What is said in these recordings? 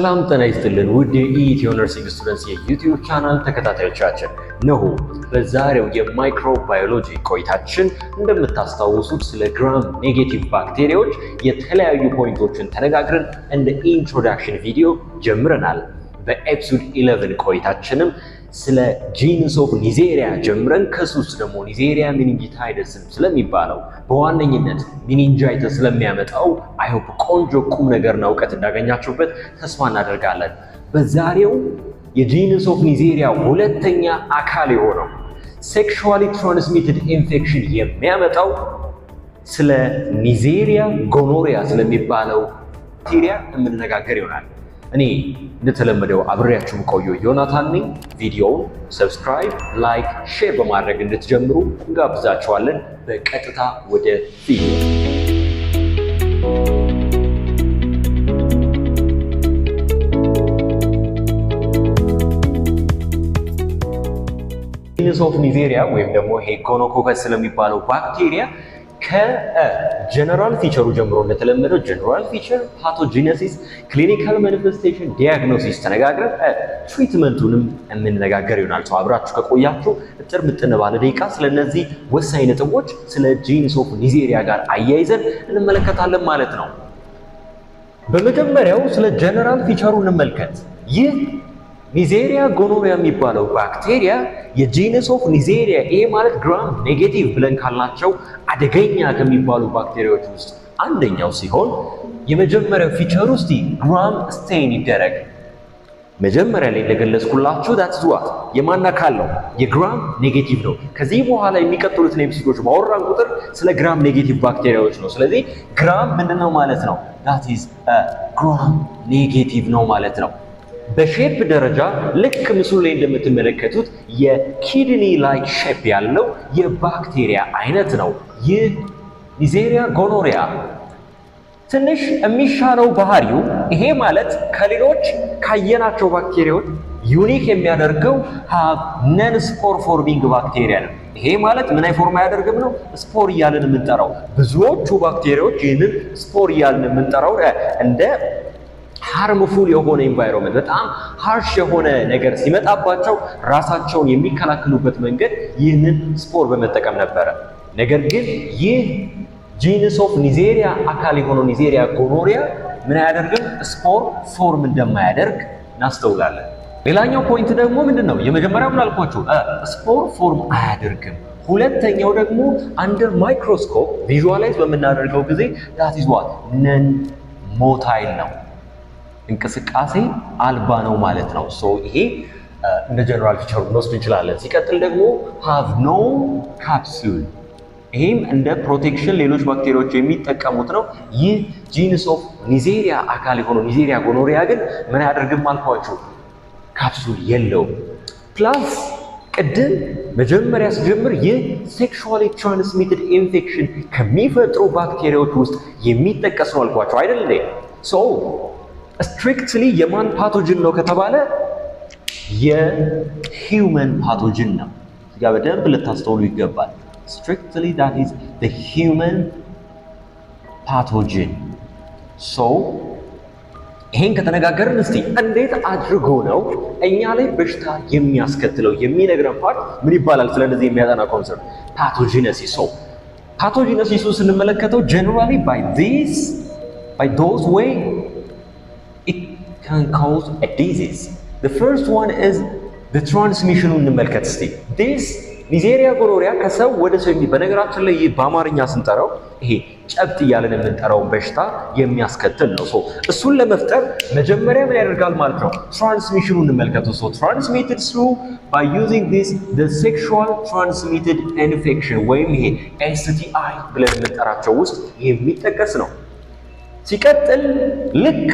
ሰላም ጤና ይስጥልን ውድ የኢትዮ ነርሲንግ ስቱደንትስ የዩቲዩብ ቻናል ተከታታዮቻችን፣ ነው በዛሬው የማይክሮባዮሎጂ ቆይታችን እንደምታስታውሱት ስለ ግራም ኔጌቲቭ ባክቴሪያዎች የተለያዩ ፖይንቶችን ተነጋግረን እንደ ኢንትሮዳክሽን ቪዲዮ ጀምረናል። በኤፒሶድ 11 ቆይታችንም ስለ ጂንስ ኦፍ ኒዜሪያ ጀምረን ከሱስ ደግሞ ኒዜሪያ ሚኒንጂታይደስ ስለሚባለው በዋነኝነት ሚኒንጃይተስ ስለሚያመጣው አይሆፕ ቆንጆ ቁም ነገርና እውቀት እንዳገኛችሁበት ተስፋ እናደርጋለን። በዛሬው የጂንስ ኦፍ ኒዜሪያ ሁለተኛ አካል የሆነው ሴክሹዋሊ ትራንስሚትድ ኢንፌክሽን የሚያመጣው ስለ ኒዜሪያ ጎኖሪያ ስለሚባለው ባክቴሪያ የምንነጋገር ይሆናል። እኔ እንደተለመደው አብሬያችሁ ቆየው ዮናታን ነኝ። ቪዲዮውን ሰብስክራይብ፣ ላይክ፣ ሼር በማድረግ እንድትጀምሩ እንጋብዛችኋለን። በቀጥታ ወደ ቪዲዮ። ጂንስ ኦፍ ኒዜሪያ ወይም ደግሞ ይሄ ጎኖኮከስ ስለሚባለው ባክቴሪያ ከጀነራል ፊቸሩ ጀምሮ እንደተለመደው ጀነራል ፊቸር፣ ፓቶጂነሲስ፣ ክሊኒካል ማኒፌስቴሽን፣ ዲያግኖሲስ ተነጋግረን ትሪትመንቱንም የምንነጋገር ይሆናል። አብራችሁ ከቆያችሁ እጥር ምጥን ባለ ደቂቃ ስለነዚህ ወሳኝ ነጥቦች ስለ ጂንስ ኦፍ ኒዜሪያ ጋር አያይዘን እንመለከታለን ማለት ነው። በመጀመሪያው ስለ ጀነራል ፊቸሩ እንመልከት። ይህ ኒዜሪያ ጎኖሪያ የሚባለው ባክቴሪያ የጂንስ ኦፍ ኒዜሪያ ይሄ ማለት ግራም ኔጌቲቭ ብለን ካልናቸው አደገኛ ከሚባሉ ባክቴሪያዎች ውስጥ አንደኛው ሲሆን የመጀመሪያው ፊቸር ውስጥ ግራም ስቴን ይደረግ። መጀመሪያ ላይ እንደገለጽኩላችሁ ዳትስ ዋት የማን አካል ነው? የግራም ኔጌቲቭ ነው። ከዚህ በኋላ የሚቀጥሉትን ኤፒሶዶች ባወራን ቁጥር ስለ ግራም ኔጌቲቭ ባክቴሪያዎች ነው። ስለዚህ ግራም ምንድነው ማለት ነው? ዳት ኢዝ ግራም ኔጌቲቭ ነው ማለት ነው። በሼፕ ደረጃ ልክ ምስሉ ላይ እንደምትመለከቱት የኪድኒ ላይክ ሼፕ ያለው የባክቴሪያ አይነት ነው። ይህ ኒዜሪያ ጎኖሪያ ትንሽ የሚሻለው ባህሪው ይሄ ማለት ከሌሎች ካየናቸው ባክቴሪያዎች ዩኒክ የሚያደርገው ነን ስፖር ፎርሚንግ ባክቴሪያ ነው። ይሄ ማለት ምን ፎርም አያደርግም ነው? ስፖር እያልን የምንጠራው። ብዙዎቹ ባክቴሪያዎች ይህንን ስፖር እያልን የምንጠራው እንደ ሃርምፉል የሆነ ኤንቫይሮንመንት በጣም ሃርሽ የሆነ ነገር ሲመጣባቸው ራሳቸውን የሚከላከሉበት መንገድ ይህንን ስፖር በመጠቀም ነበረ። ነገር ግን ይህ ጂንስ ኦፍ ኒዜሪያ አካል የሆነው ኒዜሪያ ጎኖሪያ ምን አያደርግም? ስፖር ፎርም እንደማያደርግ እናስተውላለን። ሌላኛው ፖይንት ደግሞ ምንድን ነው? የመጀመሪያው ምን አልኳችሁ? ስፖር ፎርም አያደርግም። ሁለተኛው ደግሞ አንደር ማይክሮስኮፕ ቪዥዋላይዝ በምናደርገው ጊዜ ዳት ኢዝ ዋት ነን ሞታይል ነው፣ እንቅስቃሴ አልባ ነው ማለት ነው። ይሄ እንደ ጀነራል ፊቸር እንወስድ እንችላለን። ሲቀጥል ደግሞ ሃቭ ኖ ካፕሱል፣ ይሄም እንደ ፕሮቴክሽን ሌሎች ባክቴሪያዎች የሚጠቀሙት ነው። ይህ ጂንስ ኦፍ ኒዜሪያ አካል የሆነው ኒዜሪያ ጎኖሪያ ግን ምን ያደርግም አልኳችሁ? ካፕሱል የለውም። ፕላስ ቅድም መጀመሪያ ስጀምር ይህ ሴክሹዋሊ ትራንስሚትድ ኢንፌክሽን ከሚፈጥሩ ባክቴሪያዎች ውስጥ የሚጠቀስ ነው አልኳችሁ አይደል? ስትሪክትሊ የማን ፓቶጅን ነው ከተባለ የሂውመን ፓቶጅን ነው። እዚጋ በደንብ ልታስተውሉ ይገባል። ስትሪክትሊ that is the human pathogen። ይሄን ከተነጋገርን እስቲ እንዴት አድርጎ ነው እኛ ላይ በሽታ የሚያስከትለው የሚነግረን ፓርት ምን ይባላል? ስለዚህ የሚያጠና ኮንሰፕት ፓቶጂነሲስ። ፓቶጂነሲሱ ስንመለከተው generally by those way it can cause a disease. The first one is the transmission እንመልከት እስቲ። this ኒዜሪያ ጎኖሪያ ከሰው ወደ ሰው በነገራችን ላይ በአማርኛ ስንጠራው ይሄ ጨብጥ እያለን የምንጠራውን በሽታ የሚያስከትል ነው። እሱን ለመፍጠር መጀመሪያ ምን ያደርጋል ማለት ነው? ትራንስሚሽኑ እንመልከቱ። transmitted through by using this the sexual transmitted infection ወይም ይሄ STI ብለን የምንጠራቸው ውስጥ የሚጠቀስ ነው። ሲቀጥል ልክ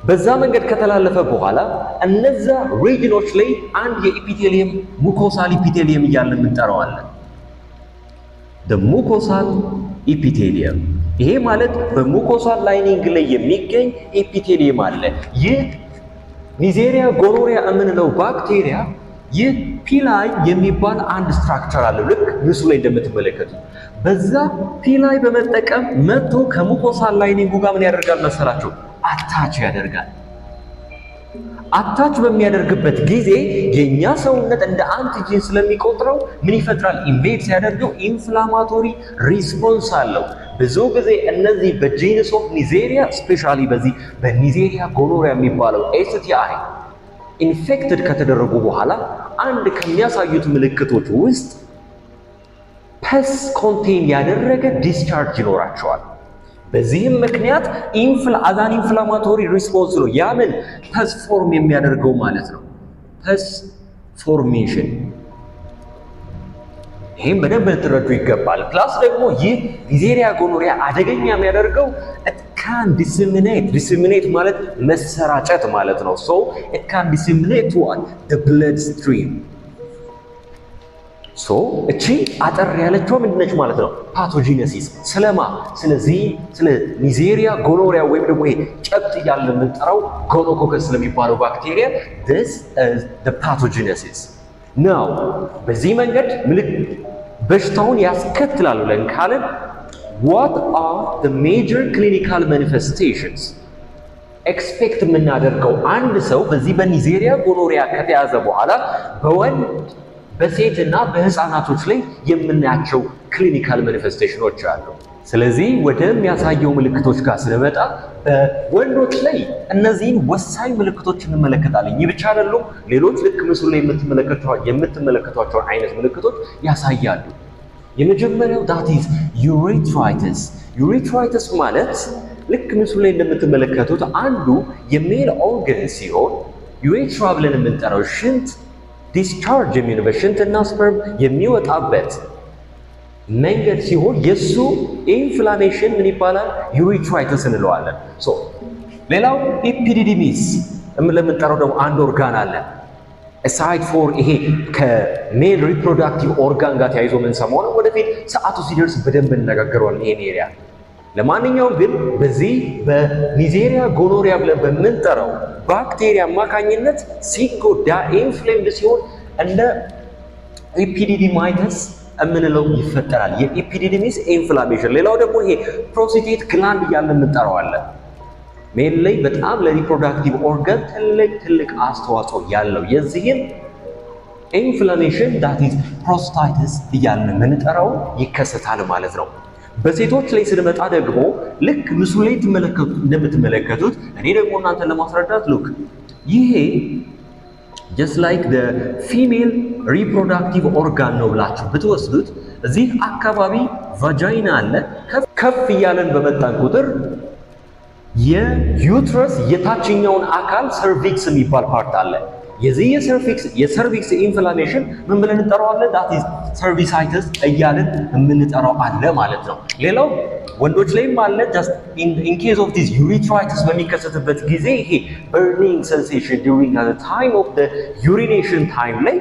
በዛ መንገድ ከተላለፈ በኋላ እነዛ ሪጅኖች ላይ አንድ የኢፒቴሊየም ሙኮሳል ኢፒቴሊየም እያልን የምንጠራዋለን። ሙኮሳል ኢፒቴሊየም ይሄ ማለት በሙኮሳል ላይኒንግ ላይ የሚገኝ ኢፒቴሊየም አለ። ይህ ኒዜሪያ ጎኖሪያ የምንለው ባክቴሪያ ይህ ፒላይ የሚባል አንድ ስትራክቸር አለው። ልክ ምስሉ ላይ እንደምትመለከቱ በዛ ፒላይ በመጠቀም መጥቶ ከሙኮሳል ላይኒንጉ ጋር ምን ያደርጋል መሰላችሁ? አታች ያደርጋል። አታች በሚያደርግበት ጊዜ የኛ ሰውነት እንደ አንቲጂን ስለሚቆጥረው ምን ይፈጥራል? ኢንቬድ ሲያደርገው ኢንፍላማቶሪ ሪስፖንስ አለው። ብዙ ጊዜ እነዚህ በጂነስ ኦፍ ኒዜሪያ ስፔሻሊ በዚህ በኒዜሪያ ጎኖሪያ የሚባለው ኤስቲአይ ኢንፌክትድ ከተደረጉ በኋላ አንድ ከሚያሳዩት ምልክቶች ውስጥ ፐስ ኮንቴን ያደረገ ዲስቻርጅ ይኖራቸዋል። በዚህም ምክንያት አዛን ኢንፍላማቶሪ ሪስፖንስ ነው ያምን ፐስ ፎርም የሚያደርገው ማለት ነው። ፐስ ፎርሜሽን ይህም በደንብ ልትረዱ ይገባል። ፕላስ ደግሞ ይህ ኒዜሪያ ጎኖሪያ አደገኛ የሚያደርገው ካን ዲስሚኔት ማለት መሰራጨት ማለት ነው። ሶ it can disseminate to the blood stream። ሶ እቺ አጠር ያለችው ምንድነች ማለት ነው? ፓቶጂነሲስ ስለማ ስለዚህ ስለ ኒዜሪያ ጎኖሪያ ወይም ደግሞ ይሄ ጨብጥ እያለ የምንጠራው ጎኖኮከስ ስለሚባለው ባክቴሪያ this is the pathogenesis። now በዚህ መንገድ በሽታውን ያስከትላል ብለን ካልን what are the major clinical manifestations? ኤክስፔክት የምናደርገው አንድ ሰው በዚህ በኒዜሪያ ጎኖሪያ ከተያዘ በኋላ በወንድ በሴትና በህፃናቶች ላይ የምናያቸው ክሊኒካል ማኒፌስቴሽኖች አሉ። ስለዚህ ወደሚያሳየው ምልክቶች ጋር ስንመጣ በወንዶች ላይ እነዚህን ወሳኝ ምልክቶች እንመለከታለን። ይህ ብቻ አይደሉም፣ ሌሎች ልክ ምስሉ ላይ የምትመለከቷቸውን አይነት ምልክቶች ያሳያሉ። የመጀመሪያው that is urethritis። ዩሬትራይተስ ማለት ልክ ምስሉ ላይ እንደምትመለከቱት አንዱ የሜል ኦርጋን ሲሆን ዩሬትራ ብለን የምንጠራው ሽንት ዲስቻርጅ የሚሆን በሽንትና ስፐርም የሚወጣበት መንገድ ሲሆን የሱ ኢንፍላሜሽን ምን ይባላል? ዩሬትራይተስ እንለዋለን። ሌላው ኢፒዲዲሚስ ለምንጠራው ደግሞ አንድ ኦርጋን አለ። aside for ይሄ ከሜል ሪፕሮዳክቲቭ ኦርጋን ጋር ተያይዞ የምንሰማው ነው። ወደፊት ሰዓቱ ሲደርስ በደንብ እንነጋገረዋለን ይሄን ኤሪያ። ለማንኛውም ግን በዚህ በኒዜሪያ ጎኖሪያ ብለን በምንጠራው ባክቴሪያ አማካኝነት ሲጎዳ ኢንፍሌምድ ሲሆን እንደ ኢፒዲዲማይተስ የምንለው ይፈጠራል። የኢፒዲዲሚስ ኢንፍላሜሽን። ሌላው ደግሞ ይሄ ፕሮስቴት ግላንድ እያልን እንጠራዋለን። ሜል ላይ በጣም ለሪፕሮዳክቲቭ ኦርጋን ትልቅ አስተዋጽኦ ያለው የዚህም ኢንፍላሜሽን ዳት ኢዝ ፕሮስታይተስ እያልን የምንጠራው ይከሰታል ማለት ነው። በሴቶች ላይ ስንመጣ ደግሞ ልክ ምስሉ ላይ እንደምትመለከቱት እኔ ደግሞ እናንተን ለማስረዳት ሉክ ይሄ just like the female reproductive organ ነው ብላችሁ ብትወስዱት እዚህ አካባቢ ቫጃይና አለ። ከፍ እያለን በመጣን ቁጥር የዩትረስ የታችኛውን አካል ሰርቪክስ የሚባል ፓርት አለ። የዚህ የሰርቪክስ ኢንፍላሜሽን ምን ብለን እንጠራዋለን? that is cervicitis እያልን የምንጠራው አለ ማለት ነው። ሌላው ወንዶች ላይም አለ። just in case of this urethritis በሚከሰትበት ጊዜ ይሄ burning sensation during the time of the urination time ላይ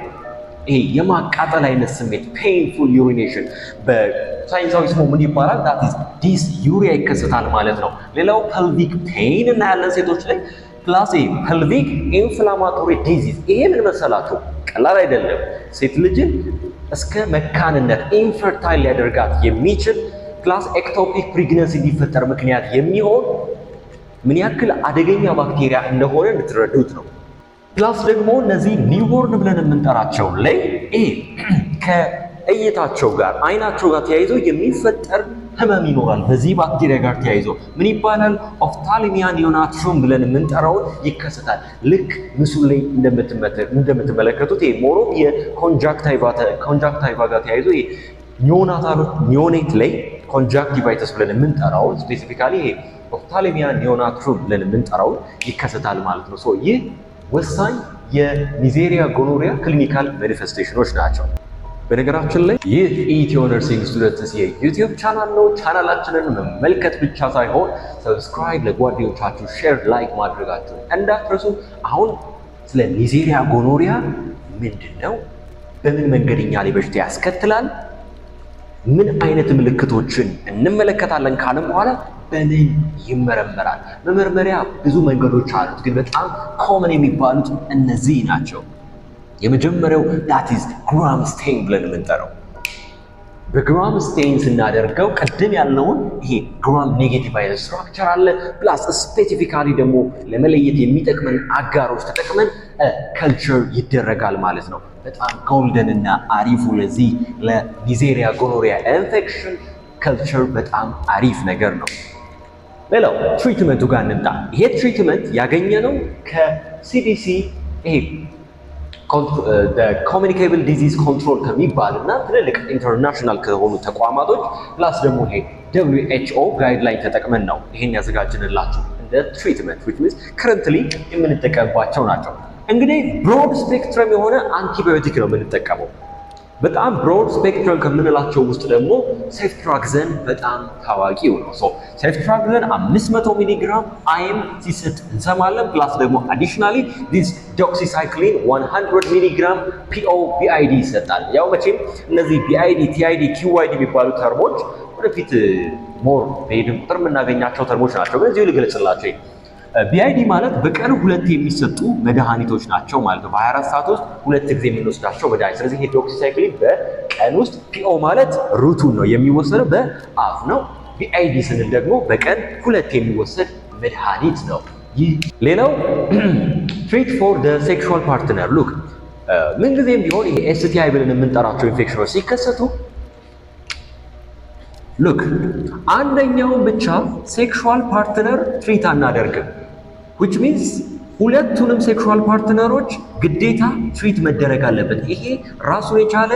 ይሄ የማቃጠል አይነት ስሜት painful urination በሳይንሳዊ ስሙ ምን ይባላል? that is dysuria ይከሰታል ማለት ነው። ሌላው pelvic pain እናያለን ሴቶች ላይ ፕላስ ፐልቪክ ኢንፍላማቶሪ ዲዚዝ። ይሄ ምን መሰላችሁ? ቀላል አይደለም። ሴት ልጅን እስከ መካንነት ኢንፈርታይል ሊያደርጋት የሚችል ፕላስ ኤክቶፒክ ፕሬግናንሲ እንዲፈጠር ምክንያት የሚሆን ምን ያክል አደገኛ ባክቴሪያ እንደሆነ እንድትረዱት ነው። ፕላስ ደግሞ እነዚህ ኒውቦርን ብለን የምንጠራቸው ላይ ይሄ ከእይታቸው ጋር አይናቸው ጋር ተያይዞ የሚፈጠር ህመም ይኖራል። በዚህ ባክቴሪያ ጋር ተያይዞ ምን ይባላል? ኦፍታልሚያ ኒዮናትሩም ብለን የምንጠራውን ይከሰታል። ልክ ምስሉ ላይ እንደምትመለከቱት ይሄ ሞሮ የኮንጃክቲቫ ጋር ተያይዞ ይሄ ኒዮኔት ላይ ኮንጃክቲቫይተስ ብለን የምንጠራውን ስፔሲፊካሊ ይሄ ኦፍታልሚያ ኒዮናትሩም ብለን የምንጠራውን ይከሰታል ማለት ነው። ይህ ወሳኝ የኒዜሪያ ጎኖሪያ ክሊኒካል ማኒፌስቴሽኖች ናቸው። በነገራችን ላይ ይህ ኢትዮ ነርሲንግ ስቱደንትስ የዩቲዩብ ቻናል ነው። ቻናላችንን መመልከት ብቻ ሳይሆን ሰብስክራይብ፣ ለጓደኞቻችሁ ሼር፣ ላይክ ማድረጋችሁ እንዳትረሱ። አሁን ስለ ኒዜሪያ ጎኖሪያ ምንድነው፣ በምን መንገድኛ ላይ በሽታ ያስከትላል፣ ምን አይነት ምልክቶችን እንመለከታለን ካለም በኋላ በምን ይመረመራል። መመርመሪያ ብዙ መንገዶች አሉት፣ ግን በጣም ኮመን የሚባሉት እነዚህ ናቸው። የመጀመሪያው that is gram stain ብለን የምንጠራው በግራም ስቴን ስናደርገው ቅድም ያልነውን ይሄ ግራም ኔጌቲቭ አይነት ስትራክቸር አለ ፕላስ ስፔሲፊካሊ ደግሞ ለመለየት የሚጠቅመን አጋሮች ተጠቅመን ከልቸር ይደረጋል ማለት ነው። በጣም ጎልደን እና አሪፉ ለዚህ ለኒዜሪያ ጎኖሪያ ኢንፌክሽን ከልቸር በጣም አሪፍ ነገር ነው። ሌላው ትሪትመንቱ ጋር እንምጣ። ይሄ ትሪትመንት ያገኘነው ከሲዲሲ ይሄ ኮሚኒኬብል ዲዚዝ ኮንትሮል ከሚባል እና ትልልቅ ኢንተርናሽናል ከሆኑ ተቋማቶች ፕላስ ደግሞ ይሄ WHO ጋይድላይን ተጠቅመን ነው ይሄን ያዘጋጅንላችሁ እንደ ትሪትመንት which means currently የምንጠቀምባቸው ናቸው። እንግዲህ ብሮድ ስፔክትረም የሆነ አንቲባዮቲክ ነው የምንጠቀመው። በጣም ብሮድ ስፔክትረም ከምንላቸው ውስጥ ደግሞ ሴፍትራክዘን በጣም ታዋቂው ነው። ሴፍትራክዘን 500 ሚሊግራም አይም ሲሰጥ እንሰማለን። ፕላስ ደግሞ አዲሽናሊ ዲስ ዶክሲሳይክሊን 100 ሚሊግራም PO/BID ይሰጣል። ያው መቼም እነዚህ BID፣ TID፣ QID የሚባሉ ተርሞች ወደፊት ሞር በሄድን ቁጥር የምናገኛቸው ተርሞች ናቸው። ግን እዚሁ ልግለጽላችሁ። BID ማለት በቀን ሁለት የሚሰጡ መድኃኒቶች ናቸው ማለት ነው። በ24 ሰዓት ውስጥ ሁለት ጊዜ የምንወስዳቸው መድኃኒት። ስለዚህ ዶክሲሳይክሊን በቀን ውስጥ PO ማለት ሩቱን ነው የሚወሰደው በአፍ ነው። BID ስንል ደግሞ በቀን ሁለት የሚወሰድ መድኃኒት ነው። ይህ ሌላው ትሪት ፎር ዘ ሴክሹዋል ፓርትነር ሉክ ምን ጊዜም ቢሆን ይሄ STI ብለን የምንጠራቸው ኢንፌክሽኖች ሲከሰቱ ሉክ አንደኛውን ብቻ ሴክሹዋል ፓርትነር ትሪት አናደርግም which means ሁለቱንም ሴክሹዋል ፓርትነሮች ግዴታ ትሪት መደረግ አለበት። ይሄ ራሱን የቻለ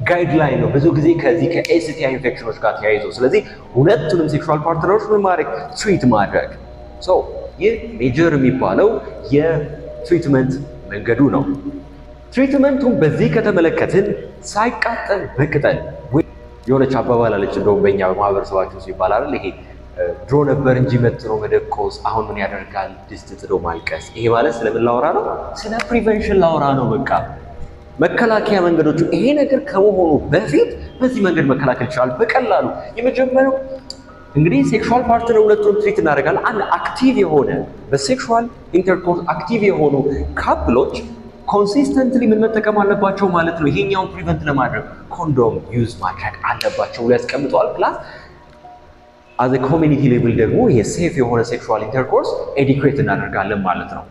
ጋይድላይን ነው ብዙ ጊዜ ከዚህ ከኤስቲአይ ኢንፌክሽኖች ጋር ተያይዞ። ስለዚህ ሁለቱንም ሴክሹዋል ፓርትነሮች ምን ማድረግ ትሪት ማድረግ ይህ ሜጀር የሚባለው የትሪትመንት መንገዱ ነው። ትሪትመንቱን በዚህ ከተመለከትን ሳይቃጠል በቅጠል የሆነች አባባል አለች እንደውም በእኛ በማህበረሰባችን ውስጥ ይባላል ይሄ ድሮ ነበር እንጂ መጥኖ መደቆስ አሁን ምን ያደርጋል ድስት ጥዶ ማልቀስ። ይሄ ማለት ስለምን ላወራ ነው? ስለ ፕሪቨንሽን ላወራ ነው። በቃ መከላከያ መንገዶቹ ይሄ ነገር ከመሆኑ በፊት በዚህ መንገድ መከላከል ይችላል በቀላሉ። የመጀመሪያው እንግዲህ ሴክሹዋል ፓርትነር ሁለቱንም ትሪት እናደርጋለን። አንድ አክቲቭ የሆነ በሴክሹዋል ኢንተርኮርስ አክቲቭ የሆኑ ካፕሎች ኮንሲስተንትሊ ምን መጠቀም አለባቸው ማለት ነው። ይሄኛውን ፕሪቨንት ለማድረግ ኮንዶም ዩዝ ማድረግ አለባቸው ብሎ ያስቀምጠዋል። ፕላስ አዘ ኮሚኒቲ ሌቭል ደግሞ ይሄ ሴፍ የሆነ ሴክሹዋል ኢንተርኮርስ ኤዲኩዌት እናደርጋለን ማለት ነው።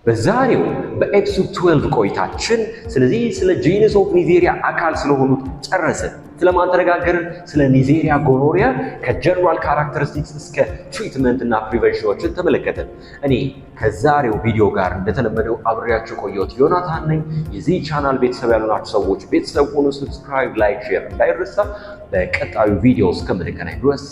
በዛሬው በኤፒሶድ 12 ቆይታችን ስለዚህ ስለ ጂነስ ኦፍ ኒዜሪያ አካል ስለሆኑት ጨረስን። ስለማን ተነጋገርን? ስለ ኒዜሪያ ጎኖሪያ ከጀነራል ካራክተሪስቲክስ እስከ ትሪትመንት እና ፕሪቨንሽኖችን ተመለከትን። እኔ ከዛሬው ቪዲዮ ጋር እንደተለመደው አብሬያችሁ ቆየሁት ዮናታን ነኝ። የዚህ ቻናል ቤተሰብ ያልሆናችሁ ሰዎች ቤተሰብ ሁኑ። ሰብስክራይብ፣ ላይክ፣ ሼር እንዳይረሳ። በቀጣዩ ቪዲዮ እስከምንገናኝ ድረስ